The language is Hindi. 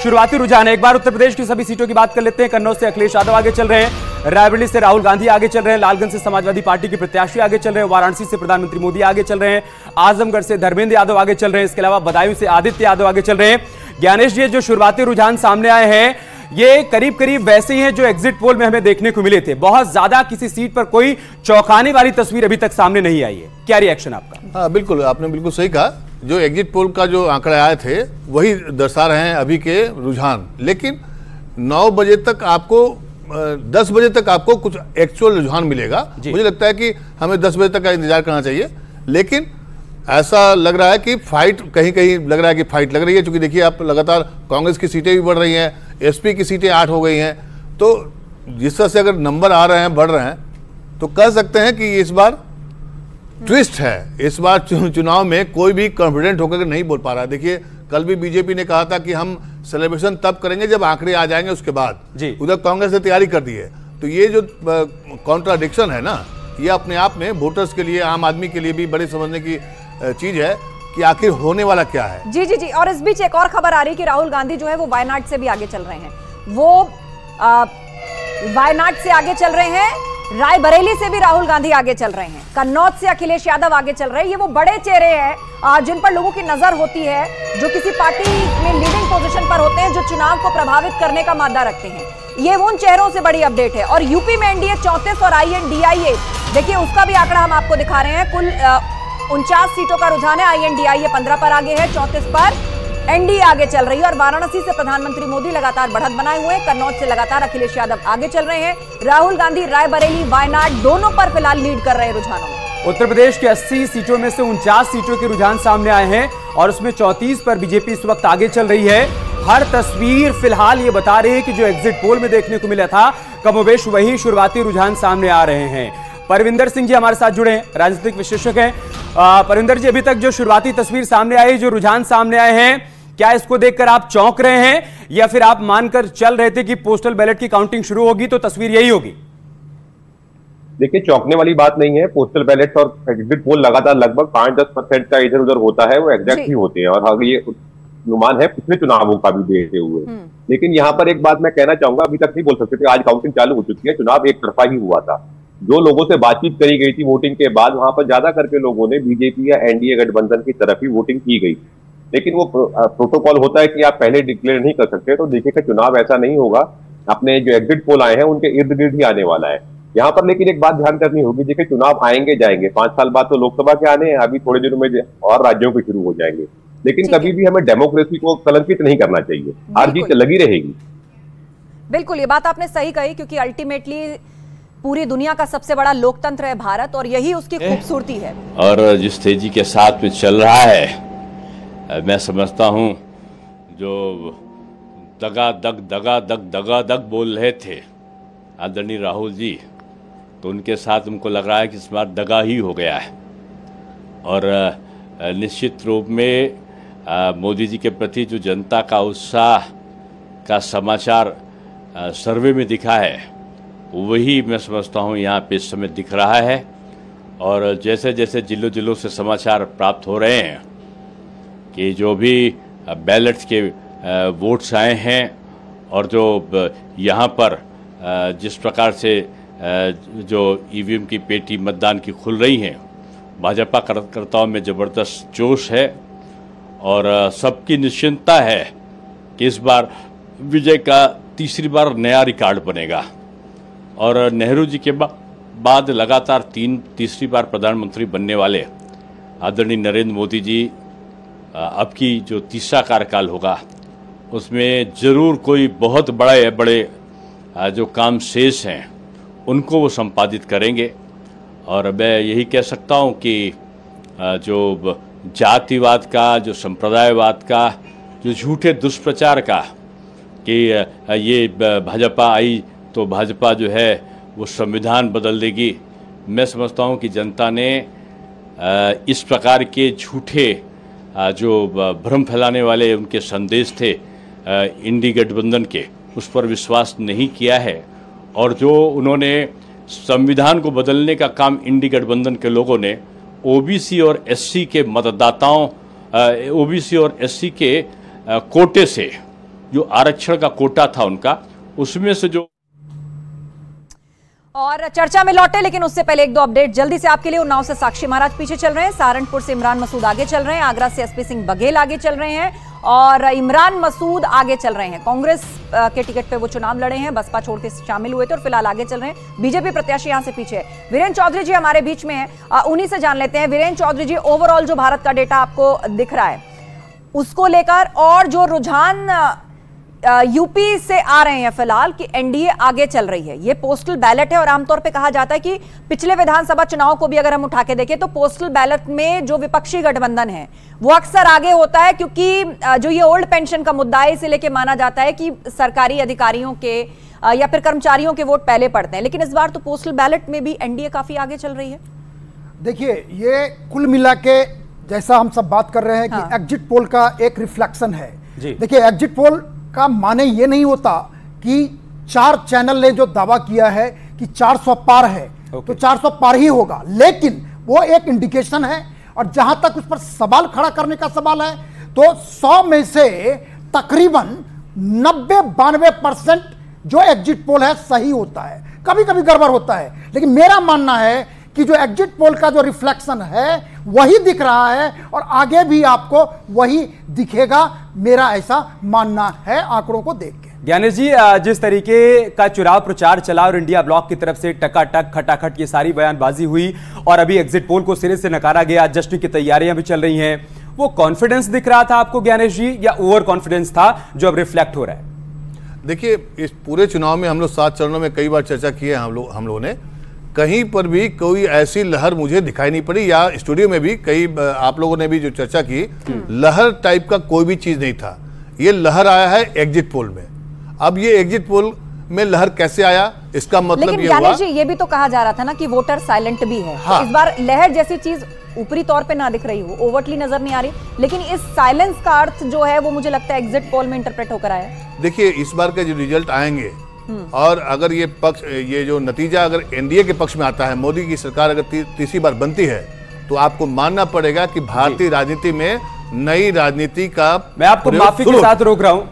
शुरुआती रुझान है। एक बार उत्तर प्रदेश की सभी सीटों की बात कर लेते हैं। कन्नौज से अखिलेश यादव आगे चल रहे हैं, रायबरेली से राहुल गांधी आगे चल रहे हैं, लालगंज से समाजवादी पार्टी के प्रत्याशी आगे चल रहे हैं, वाराणसी से प्रधानमंत्री मोदी आगे चल रहे हैं, आजमगढ़ से धर्मेंद्र यादव आगे चल रहे हैं, इसके अलावा बदायूं से आदित्य यादव आगे चल रहे हैं। ज्ञानेश जी, जो शुरुआती रुझान सामने आए हैं ये करीब करीब वैसे ही हैं जो एग्जिट पोल में हमें देखने को मिले थे। बहुत ज्यादा किसी सीट पर कोई चौंकाने वाली तस्वीर अभी तक सामने नहीं आई है। क्या रिएक्शन आपका? हाँ बिल्कुल, आपने बिल्कुल सही कहा। जो एग्जिट पोल का जो आंकड़े आए थे वही दर्शा रहे हैं अभी के रुझान। लेकिन 9 बजे तक आपको 10 बजे तक आपको कुछ एक्चुअल रुझान मिलेगा। मुझे लगता है कि हमें 10 बजे तक का इंतजार करना चाहिए। लेकिन ऐसा लग रहा है कि फाइट कहीं कहीं लग रहा है कि फाइट लग रही है, क्योंकि देखिए आप लगातार कांग्रेस की सीटें भी बढ़ रही हैं, एसपी की सीटें 8 हो गई हैं। तो जिस तरह से अगर नंबर आ रहे हैं, बढ़ रहे हैं, तो कह सकते हैं कि इस बार ट्विस्ट है। इस बार चुनाव में कोई भी कॉन्फिडेंट होकर नहीं बोल पा रहा है। देखिए कल भी बीजेपी ने कहा था कि हम सेलिब्रेशन तब करेंगे जब आंकड़े आ जाएंगे उसके बाद। उधर कांग्रेस ने तैयारी कर दी है। तो ये जो कॉन्ट्राडिक्शन है ना, ये अपने आप में वोटर्स के लिए, आम आदमी के लिए भी बड़े समझने की चीज है कि आखिर होने वाला क्या है। जी जी जी। और इस बीच एक और खबर आ रही है कि राहुल गांधी जो है वो वायनाड से भी आगे चल रहे हैं। वो वायनाड से आगे चल रहे हैं, रायबरेली से भी राहुल गांधी आगे चल रहे हैं, कन्नौज से अखिलेश यादव आगे चल रहे हैं। ये वो बड़े चेहरे हैं जिन पर लोगों की नजर होती है, जो किसी पार्टी में लीडिंग पोजीशन पर होते हैं, जो चुनाव को प्रभावित करने का मादा रखते हैं। ये उन चेहरों से बड़ी अपडेट है। और यूपी में एनडीए 34 और INDIA, देखिए उसका भी आंकड़ा हम आपको दिखा रहे हैं। कुल 49 सीटों का रुझान है। INDIA 15 पर आगे है, 34 पर एनडीए आगे चल रही है। और वाराणसी से प्रधानमंत्री मोदी लगातार बढ़त बनाए हुए हैं। कन्नौज से लगातार अखिलेश यादव आगे चल रहे हैं। राहुल गांधी रायबरेली, वायनाड दोनों पर फिलहाल लीड कर रहे हैं रुझानों में। उत्तर प्रदेश के 80 सीटों में से 49 सीटों के रुझान सामने आए हैं और उसमें 34 पर बीजेपी इस वक्त आगे चल रही है। हर तस्वीर फिलहाल ये बता रही है कि जो एग्जिट पोल में देखने को मिला था कमोबेश वही शुरुआती रुझान सामने आ रहे हैं। परविंदर सिंह जी हमारे साथ जुड़े हैं, राजनीतिक विश्लेषक हैं। परविंदर जी, अभी तक जो शुरुआती तस्वीर सामने आई, जो रुझान सामने आए हैं, क्या इसको देखकर आप चौंक रहे हैं या फिर आप मानकर चल रहे थे कि पोस्टल बैलेट की काउंटिंग शुरू होगी तो तस्वीर यही होगी? देखिए, चौंकने वाली बात नहीं है। पोस्टल बैलेट और एग्जिट पोल लगातार लगभग 5-10% का इधर उधर होता है, वो एग्जैक्ट ही होते हैं। और ये अनुमान है पिछले चुनावों का भी देखते हुए। लेकिन यहाँ पर एक बात मैं कहना चाहूंगा, अभी तक नहीं बोल सकते थे, आज काउंटिंग चालू हो चुकी है। चुनाव एक तरफा ही हुआ था। जो लोगों से बातचीत करी गई थी वोटिंग के बाद, वहां पर ज्यादा करके लोगों ने बीजेपी या एनडीए गठबंधन की तरफ ही वोटिंग की गई। लेकिन वो प्रोटोकॉल होता है कि आप पहले डिक्लेयर नहीं कर सकते। तो देखिए कि चुनाव ऐसा नहीं होगा। अपने जो एग्जिट पोल आए हैं उनके इर्द गिर्द ही आने वाला है यहाँ पर। लेकिन एक बात ध्यान करनी होगी, देखिए चुनाव आएंगे जाएंगे, 5 साल बाद तो लोकसभा के आने हैं, अभी थोड़े दिनों में और राज्यों के शुरू हो जाएंगे। लेकिन कभी भी हमें डेमोक्रेसी को कलंकित नहीं करना चाहिए। हार जीत लगी रहेगी। बिल्कुल, ये बात आपने सही कही, क्योंकि अल्टीमेटली पूरी दुनिया का सबसे बड़ा लोकतंत्र है भारत, और यही उसकी खूबसूरती है। और जिस तेजी के साथ में चल रहा है, मैं समझता हूं जो दगा दग बोल रहे थे आदरणीय राहुल जी, तो उनके साथ उनको लग रहा है कि इस बार दगा ही हो गया है। और निश्चित रूप में मोदी जी के प्रति जो जनता का उत्साह का समाचार सर्वे में दिखा है, वही मैं समझता हूँ यहाँ पे इस समय दिख रहा है। और जैसे जैसे जिलों से समाचार प्राप्त हो रहे हैं कि जो भी बैलेट्स के वोट्स आए हैं और जो यहाँ पर जिस प्रकार से जो ईवीएम की पेटी मतदान की खुल रही हैं, भाजपा कार्यकर्ताओं में ज़बरदस्त जोश है और सबकी निश्चिंतता है कि इस बार विजय का तीसरी बार नया रिकॉर्ड बनेगा। और नेहरू जी के बाद लगातार तीसरी बार प्रधानमंत्री बनने वाले आदरणीय नरेंद्र मोदी जी अब की जो तीसरा कार्यकाल होगा उसमें ज़रूर कोई बहुत बड़े जो काम शेष हैं उनको वो संपादित करेंगे। और मैं यही कह सकता हूँ कि जो जातिवाद का, जो संप्रदायवाद का, जो झूठे दुष्प्रचार का कि ये भाजपा आई तो भाजपा जो है वो संविधान बदल देगी, मैं समझता हूँ कि जनता ने इस प्रकार के झूठे जो भ्रम फैलाने वाले उनके संदेश थे इंडी गठबंधन के, उस पर विश्वास नहीं किया है। और जो उन्होंने संविधान को बदलने का काम इंडी गठबंधन के लोगों ने ओबीसी और एससी के मतदाताओं, ओबीसी और एससी के कोटे से जो आरक्षण का कोटा था उनका, उसमें से जो। और चर्चा में लौटे, लेकिन उससे पहले एक दो अपडेट जल्दी से आपके लिए। उन्नाव से साक्षी महाराज पीछे चल रहे हैं, सहारनपुर से इमरान मसूद आगे चल रहे हैं, आगरा से एसपी सिंह बघेल आगे चल रहे हैं और इमरान मसूद आगे चल रहे हैं। कांग्रेस के टिकट पे वो चुनाव लड़े हैं, बसपा छोड़ के शामिल हुए थे और फिलहाल आगे चल रहे हैं। बीजेपी प्रत्याशी यहां से पीछे है। वीरेंद्र चौधरी जी हमारे बीच में है, उन्हीं से जान लेते हैं। वीरेंद्र चौधरी जी, ओवरऑल जो भारत का डेटा आपको दिख रहा है उसको लेकर और जो रुझान यूपी से आ रहे हैं फिलहाल कि एनडीए आगे चल रही है, ये पोस्टल बैलेट है और आमतौर पे कहा जाता है कि पिछले विधानसभा चुनाव को भी अगर हम उठा के देखें तो पोस्टल बैलेट में जो विपक्षी गठबंधन है वो अक्सर आगे होता है, क्योंकि जो ये ओल्ड पेंशन का मुद्दा है इसे लेके माना जाता है कि सरकारी अधिकारियों के या फिर कर्मचारियों के वोट पहले पड़ते हैं। लेकिन इस बार तो पोस्टल बैलेट में भी एनडीए काफी आगे चल रही है। देखिए, ये कुल मिला के जैसा हम सब बात कर रहे हैं कि एग्जिट पोल का एक रिफ्लेक्शन है। देखिए, एग्जिट पोल का माने ये नहीं होता कि 4 चैनल ने जो दावा किया है कि 400 पार है तो 400 पार ही होगा, लेकिन वो एक इंडिकेशन है। और जहां तक उस पर सवाल खड़ा करने का सवाल है तो 100 में से तकरीबन 90-92% जो एग्जिट पोल है सही होता है, कभी कभी गड़बड़ होता है, लेकिन मेरा मानना है कि जो एग्जिट पोल का जो रिफ्लेक्शन है वही दिख रहा है और आगे भी आपको वही दिखेगा, मेरा ऐसा मानना है आंकड़ों को देख के। ज्ञानेश जी, जिस तरीके का चुनाव प्रचार चला और इंडिया ब्लॉक की तरफ से टकाटक खटाखट ये सारी बयानबाजी हुई और अभी एग्जिट पोल को सिरे से नकारा गया, जश्न की तैयारियां भी चल रही हैं, वो कॉन्फिडेंस दिख रहा था आपको ज्ञानेश जी या ओवर कॉन्फिडेंस था जो अब रिफ्लेक्ट हो रहा है? देखिए, इस पूरे चुनाव में हम लोग 7 चरणों में कई बार चर्चा की है हम लोगों ने, कहीं पर भी कोई ऐसी लहर मुझे दिखाई नहीं पड़ी, या स्टूडियो में भी कई आप लोगों ने भी जो चर्चा की, लहर टाइप का कोई भी चीज नहीं था। ये लहर आया है एग्जिट पोल में। अब ये एग्जिट पोल में लहर कैसे आया, इसका मतलब ये हुआ, ये भी तो कहा जा रहा था ना कि वोटर साइलेंट भी है। हाँ। तो इस बार लहर जैसी चीज ऊपरी तौर पे ना दिख रही हो, ओवरटली नजर नहीं आ रही, लेकिन इस साइलेंस का अर्थ जो है वो मुझे लगता है एग्जिट पोल में इंटरप्रेट होकर आया। देखिए, इस बार के जो रिजल्ट आएंगे और अगर ये जो नतीजा अगर एनडीए के पक्ष में आता है, मोदी की सरकार अगर तीसरी बार बनती है, तो आपको मानना पड़ेगा कि भारतीय राजनीति में नई राजनीति का मैं आपको माफी के साथ रोक रहा हूं।